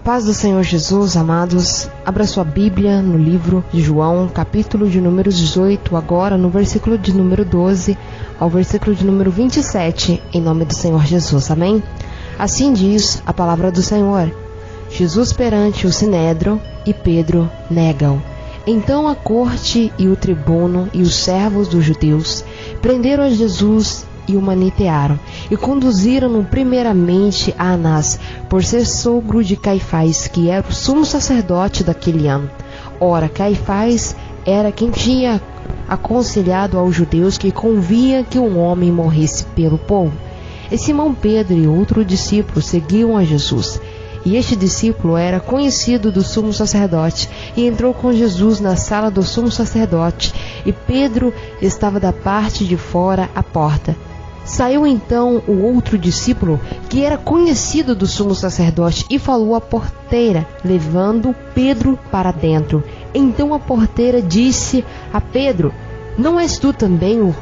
paz do Senhor Jesus, amados. Abra sua Bíblia no livro de João, capítulo de número 18, agora no versículo de número 12 ao versículo de número 27, em nome do Senhor Jesus, amém? Assim diz a palavra do Senhor. Jesus perante o Sinédrio e Pedro nega-o. Então a corte e o tribuno e os servos dos judeus prenderam a Jesus e o manitearam, e conduziram-no primeiramente a Anás, por ser sogro de Caifás, que era o sumo sacerdote daquele ano. Ora, Caifás era quem tinha aconselhado aos judeus que convinha que um homem morresse pelo povo. E Simão Pedro e outro discípulo seguiam a Jesus. E este discípulo era conhecido do sumo sacerdote, e entrou com Jesus na sala do sumo sacerdote, e Pedro estava da parte de fora à porta. Saiu então o outro discípulo, que era conhecido do sumo sacerdote, e falou à porteira, levando Pedro para dentro. Então a porteira disse a Pedro: não és tu também um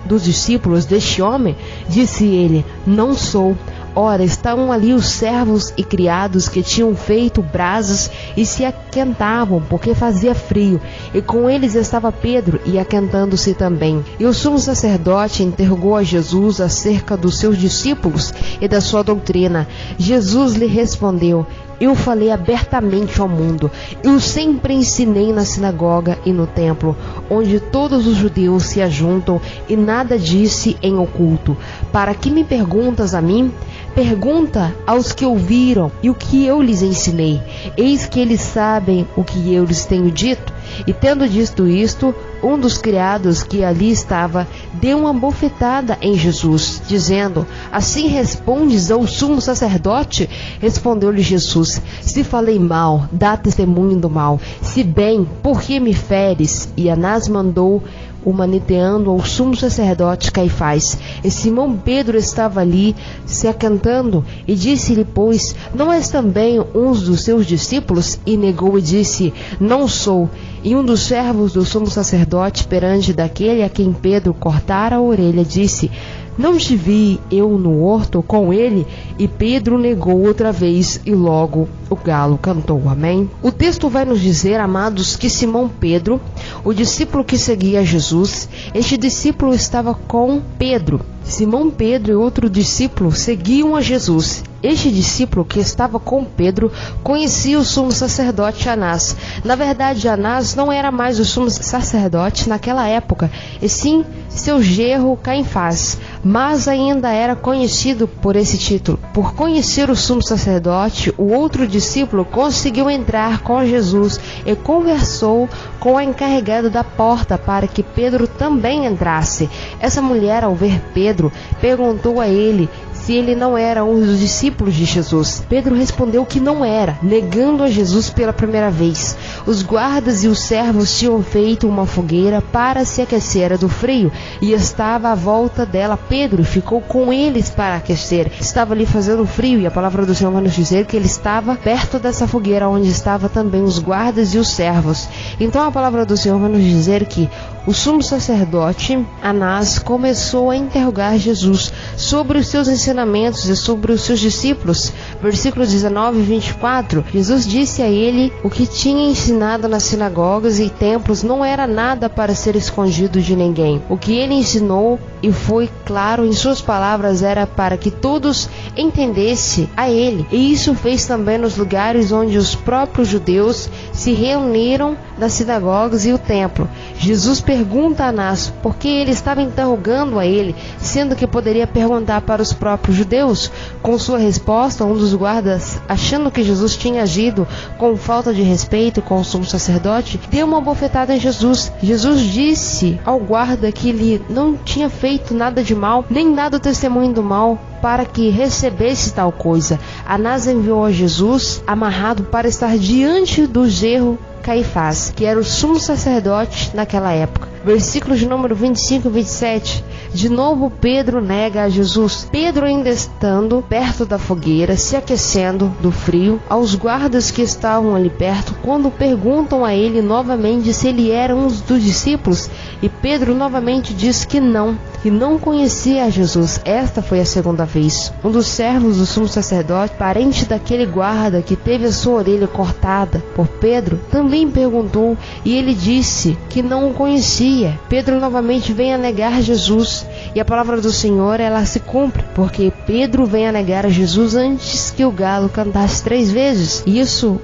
dos discípulos deste homem? Disse ele: não sou. Ora, estavam ali os servos e criados que tinham feito brasas e se aquentavam, porque fazia frio, e com eles estava Pedro, e aquentando-se também. E o sumo sacerdote interrogou a Jesus acerca dos seus discípulos e da sua doutrina. Jesus lhe respondeu: eu falei abertamente ao mundo. Eu sempre ensinei na sinagoga e no templo, onde todos os judeus se ajuntam, e nada disse em oculto. Para que me perguntas a mim? Pergunta aos que ouviram e o que eu lhes ensinei. Eis que eles sabem o que eu lhes tenho dito. E tendo dito isto, um dos criados que ali estava deu uma bofetada em Jesus, dizendo: assim respondes ao sumo sacerdote? Respondeu-lhe Jesus: se falei mal, dá testemunho do mal. Se bem, por que me feres? E Anás mandou o maniteando ao sumo sacerdote Caifás. E Simão Pedro estava ali se aquentando, e disse-lhe, pois, não és também um dos seus discípulos? E negou e disse: não sou. E um dos servos do sumo sacerdote, perante daquele a quem Pedro cortara a orelha, disse: não te vi eu no horto com ele? E Pedro negou outra vez, e logo o galo cantou. Amém? O texto vai nos dizer, amados, que Simão Pedro, o discípulo que seguia Jesus, este discípulo estava com Pedro. Simão Pedro e outro discípulo seguiam a Jesus. Este discípulo que estava com Pedro conhecia o sumo sacerdote Anás. Na verdade, Anás não era mais o sumo sacerdote naquela época, e sim seu genro Caifás, mas ainda era conhecido por esse título. Por conhecer o sumo sacerdote, o outro discípulo conseguiu entrar com Jesus e conversou com a encarregada da porta para que Pedro também entrasse. Essa mulher, ao ver Pedro, perguntou a ele se ele não era um dos discípulos de Jesus. Pedro respondeu que não era, negando a Jesus pela primeira vez. Os guardas e os servos tinham feito uma fogueira para se aquecer do frio, e estava à volta dela Pedro, e ficou com eles para aquecer. Estava ali fazendo frio, e a palavra do Senhor vai nos dizer que ele estava perto dessa fogueira, onde estavam também os guardas e os servos. Então a palavra do Senhor vai nos dizer que o sumo sacerdote Anás começou a interrogar Jesus sobre os seus ensinamentos e sobre os seus discípulos. Versículos 19 e 24, Jesus disse a ele o que tinha ensinado nas sinagogas e templos não era nada para ser escondido de ninguém. O que ele ensinou, e foi claro em suas palavras, era para que todos entendessem a ele. E isso fez também nos lugares onde os próprios judeus se reuniram, nas sinagogas e o templo. Jesus pergunta a Anás por que ele estava interrogando a ele, sendo que poderia perguntar para os próprios judeus. Com sua resposta, um dos guardas, achando que Jesus tinha agido com falta de respeito com o sumo sacerdote, deu uma bofetada em Jesus. Jesus disse ao guarda que ele não tinha feito nada de mal, nem dado testemunho do mal, para que recebesse tal coisa. Anás enviou a Jesus amarrado para estar diante do genro Caifás, que era o sumo sacerdote naquela época. Versículos de número 25 e 27. De novo Pedro nega a Jesus. Pedro, ainda estando perto da fogueira, se aquecendo do frio, aos guardas que estavam ali perto, quando perguntam a ele novamente se ele era um dos discípulos, e Pedro novamente diz que não. que não conhecia a Jesus. Esta foi a segunda vez. Um dos servos do sumo sacerdote, parente daquele guarda que teve a sua orelha cortada por Pedro, também perguntou, e ele disse que não o conhecia. Pedro novamente vem a negar Jesus, e a palavra do Senhor, ela se cumpre, porque Pedro vem a negar a Jesus antes que o galo cantasse 3 vezes.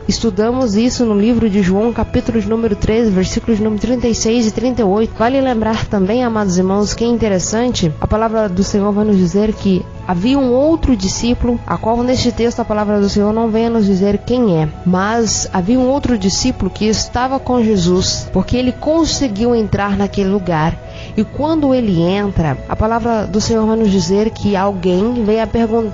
Estudamos isso no livro de João, capítulo de número 13, versículos de número 36 e 38. Vale lembrar também, amados irmãos, que é interessante, a palavra do Senhor vai nos dizer que havia um outro discípulo, a qual neste texto a palavra do Senhor não vem a nos dizer quem é, mas havia um outro discípulo que estava com Jesus, porque ele conseguiu entrar naquele lugar. E quando ele entra, a palavra do Senhor vai nos dizer que alguém veio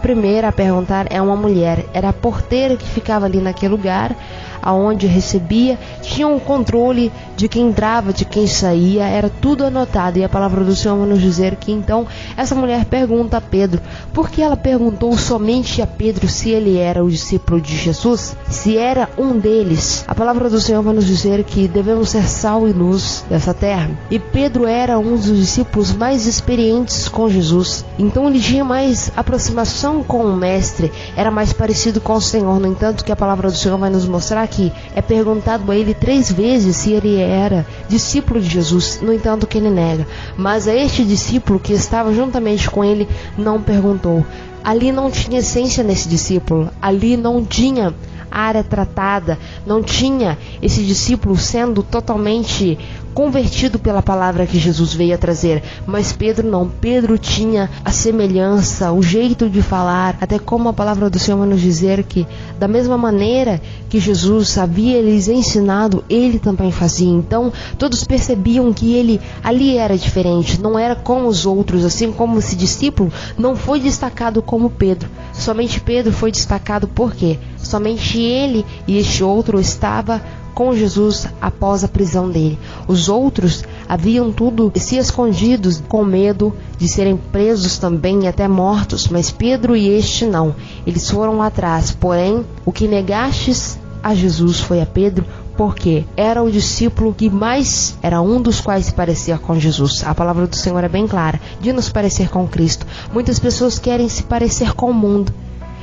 primeiro a perguntar, é uma mulher, era a porteira que ficava ali naquele lugar, aonde recebia, tinha um controle de quem entrava, de quem saía, era tudo anotado. E a palavra do Senhor vai nos dizer que então essa mulher pergunta a Pedro, porque ela perguntou somente a Pedro se ele era o discípulo de Jesus, se era um deles. A palavra do Senhor vai nos dizer que devemos ser sal e luz dessa terra, e Pedro era um dos discípulos mais experientes com Jesus, então ele tinha mais aproximação com o mestre, era mais parecido com o Senhor. No entanto, que a palavra do Senhor vai nos mostrar que é perguntado a ele 3 vezes se ele era discípulo de Jesus. No entanto, que ele nega. Mas a este discípulo que estava juntamente com ele não perguntou. Ali não tinha essência nesse discípulo, ali não tinha área tratada, não tinha esse discípulo sendo totalmente convertido pela palavra que Jesus veio a trazer. Mas Pedro não, Pedro tinha a semelhança, o jeito de falar, até como a palavra do Senhor vai nos dizer que da mesma maneira que Jesus havia lhes ensinado, ele também fazia. Então todos percebiam que ele ali era diferente, não era como os outros, assim como esse discípulo não foi destacado como Pedro. Somente Pedro foi destacado porque somente ele e este outro estava com Jesus após a prisão dele. Os outros haviam tudo se escondidos com medo de serem presos também e até mortos, mas Pedro e este não, eles foram atrás. Porém, o que negastes a Jesus foi a Pedro, porque era o discípulo que mais, era um dos quais se parecia com Jesus. A palavra do Senhor é bem clara, de nos parecer com Cristo. Muitas pessoas querem se parecer com o mundo,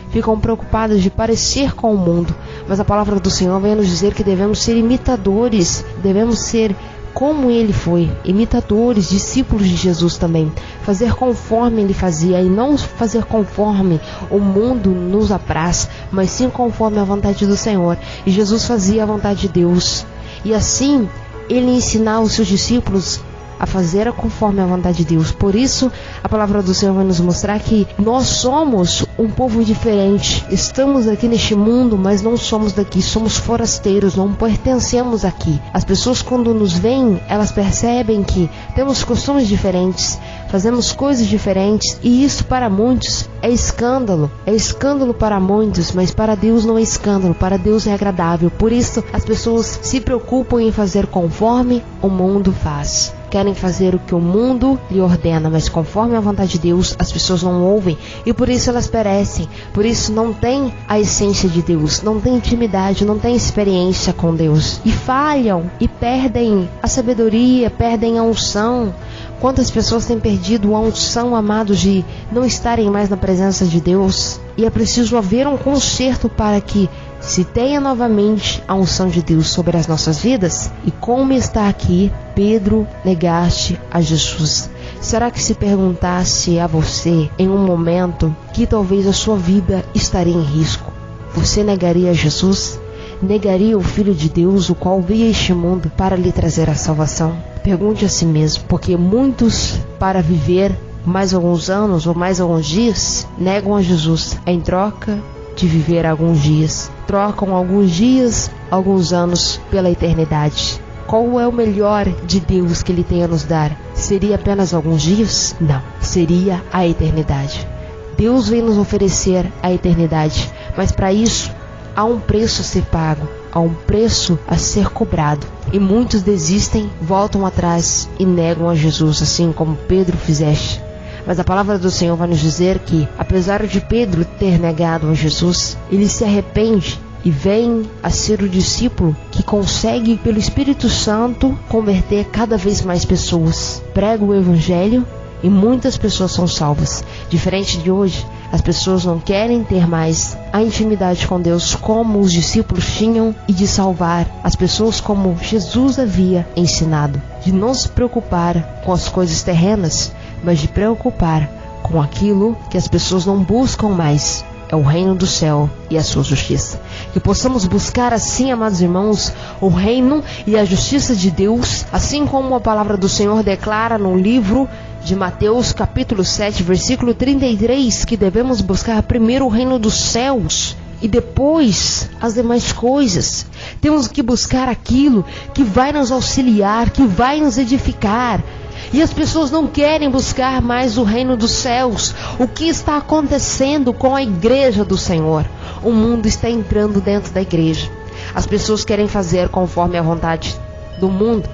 ficam preocupadas de parecer com o mundo, mas a palavra do Senhor vem nos dizer que devemos ser imitadores, devemos ser como ele foi, imitadores, discípulos de Jesus também, fazer conforme ele fazia, e não fazer conforme o mundo nos apraz, mas sim conforme a vontade do Senhor. E Jesus fazia a vontade de Deus, e assim ele ensinava os seus discípulos a fazer conforme a vontade de Deus. Por isso, a palavra do Senhor vai nos mostrar que nós somos um povo diferente. Estamos aqui neste mundo, mas não somos daqui. Somos forasteiros, não pertencemos aqui. As pessoas, quando nos veem, elas percebem que temos costumes diferentes, fazemos coisas diferentes, e isso para muitos é escândalo. É escândalo para muitos, mas para Deus não é escândalo. Para Deus é agradável. Por isso, as pessoas se preocupam em fazer conforme o mundo faz. Querem fazer o que o mundo lhe ordena, mas conforme a vontade de Deus, as pessoas não ouvem, e por isso elas perecem. Por isso não tem a essência de Deus, não tem intimidade, não tem experiência com Deus, e falham e perdem a sabedoria, perdem a unção. Quantas pessoas têm perdido a unção, amados, de não estarem mais na presença de Deus? E é preciso haver um conserto para que se tenha novamente a unção de Deus sobre as nossas vidas. E como está aqui, Pedro negaste a Jesus. Será que se perguntasse a você em um momento que talvez a sua vida estaria em risco, você negaria a Jesus? Negaria o Filho de Deus, o qual veio a este mundo para lhe trazer a salvação? Pergunte a si mesmo, porque muitos, para viver mais alguns anos ou mais alguns dias, negam a Jesus em troca de viver alguns dias. Trocam alguns dias, alguns anos pela eternidade. Qual é o melhor de Deus que Ele tem a nos dar? Seria apenas alguns dias? Não, seria a eternidade. Deus vem nos oferecer a eternidade, mas para isso há um preço a ser pago, há um preço a ser cobrado. E muitos desistem, voltam atrás e negam a Jesus, assim como Pedro fizeste. Mas a palavra do Senhor vai nos dizer que, apesar de Pedro ter negado a Jesus, ele se arrepende e vem a ser o discípulo que consegue, pelo Espírito Santo, converter cada vez mais pessoas. Prega o Evangelho e muitas pessoas são salvas. Diferente de hoje, as pessoas não querem ter mais a intimidade com Deus como os discípulos tinham e de salvar as pessoas como Jesus havia ensinado. De não se preocupar com as coisas terrenas, mas de preocupar com aquilo que as pessoas não buscam mais. É o reino do céu e a sua justiça. Que possamos buscar assim, amados irmãos, o reino e a justiça de Deus, assim como a palavra do Senhor declara no livro de Mateus capítulo 7, versículo 33, que devemos buscar primeiro o reino dos céus e depois as demais coisas. Temos que buscar aquilo que vai nos auxiliar, que vai nos edificar. E as pessoas não querem buscar mais o reino dos céus. O que está acontecendo com a igreja do Senhor? O mundo está entrando dentro da igreja. As pessoas querem fazer conforme a vontade do mundo.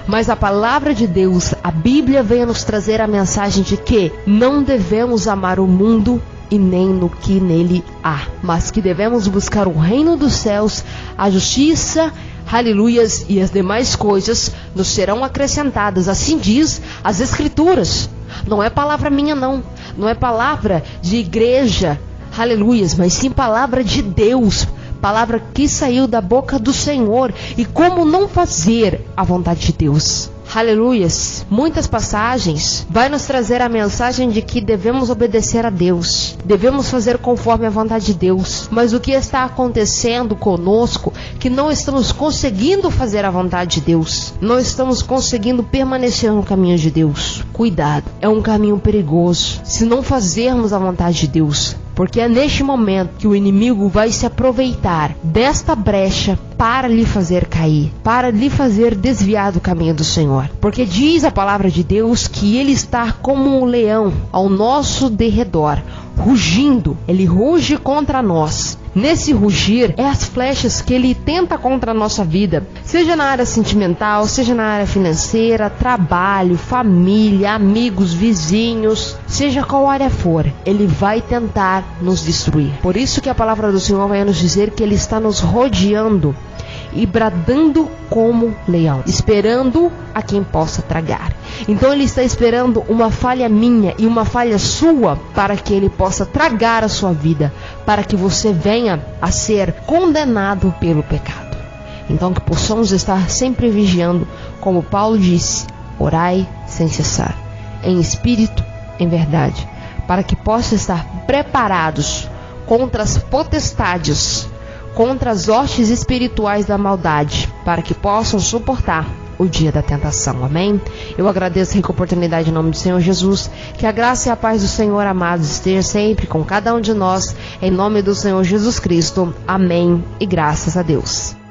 Mas a palavra de Deus, a Bíblia, veio nos trazer a mensagem de que não devemos amar o mundo e nem no que nele há, mas que devemos buscar o reino dos céus, a justiça, aleluias, e as demais coisas nos serão acrescentadas. Assim diz as Escrituras. Não é palavra minha não é palavra de igreja, aleluias, mas sim palavra de Deus, palavra que saiu da boca do Senhor. E como não fazer a vontade de Deus? Aleluias. Muitas passagens vai nos trazer a mensagem de que devemos obedecer a Deus, devemos fazer conforme a vontade de Deus. Mas o que está acontecendo conosco, que não estamos conseguindo fazer a vontade de Deus, não estamos conseguindo permanecer no caminho de Deus. Cuidado, é um caminho perigoso se não fazermos a vontade de Deus, porque é neste momento que o inimigo vai se aproveitar desta brecha para lhe fazer cair, para lhe fazer desviar do caminho do Senhor. Porque diz a palavra de Deus que ele está como um leão ao nosso derredor, rugindo. Ele ruge contra nós. Nesse rugir é as flechas que ele tenta contra a nossa vida, seja na área sentimental, seja na área financeira, trabalho, família, amigos, vizinhos, seja qual área for, ele vai tentar nos destruir. Por isso que a palavra do Senhor vai nos dizer que ele está nos rodeando e bradando como leão, esperando a quem possa tragar. Então ele está esperando uma falha minha e uma falha sua para que ele possa tragar a sua vida, para que você venha a ser condenado pelo pecado. Então que possamos estar sempre vigiando, como Paulo disse, orai sem cessar, em espírito, em verdade, para que possam estar preparados contra as potestades, contra as hostes espirituais da maldade, para que possam suportar o dia da tentação. Amém? Eu agradeço a rica oportunidade em nome do Senhor Jesus. Que a graça e a paz do Senhor, amados, esteja sempre com cada um de nós, em nome do Senhor Jesus Cristo. Amém e graças a Deus.